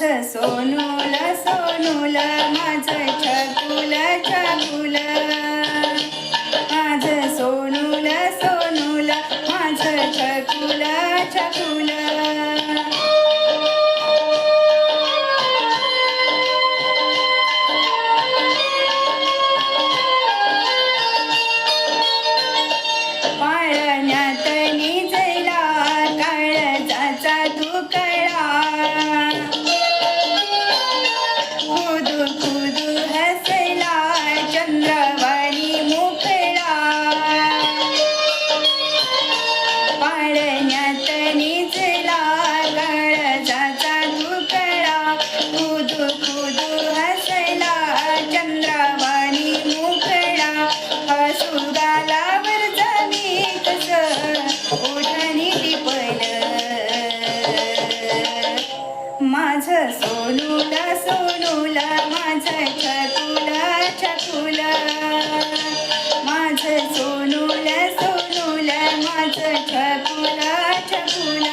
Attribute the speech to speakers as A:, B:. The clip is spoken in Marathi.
A: माझं सोनूल सोनूल माझं छकुल छकुल माझं सोनूल सोनूल माझं छकुल छकुल पाळण्यात निजला काळजाचा तुकडा खुदू खुदू हसला चंद्रवाणी मुखडा पाळण्यात निजला काळजाचा तुकडा खुदू खुदू हसला चंद्रवाणी मुखडा हसू गालावर जमी कस ओठानी टिपलं माझं सोनूल सोनूल माझं छकुल छकुल माझं सोनूल सोनूल माझं छकुल छकुल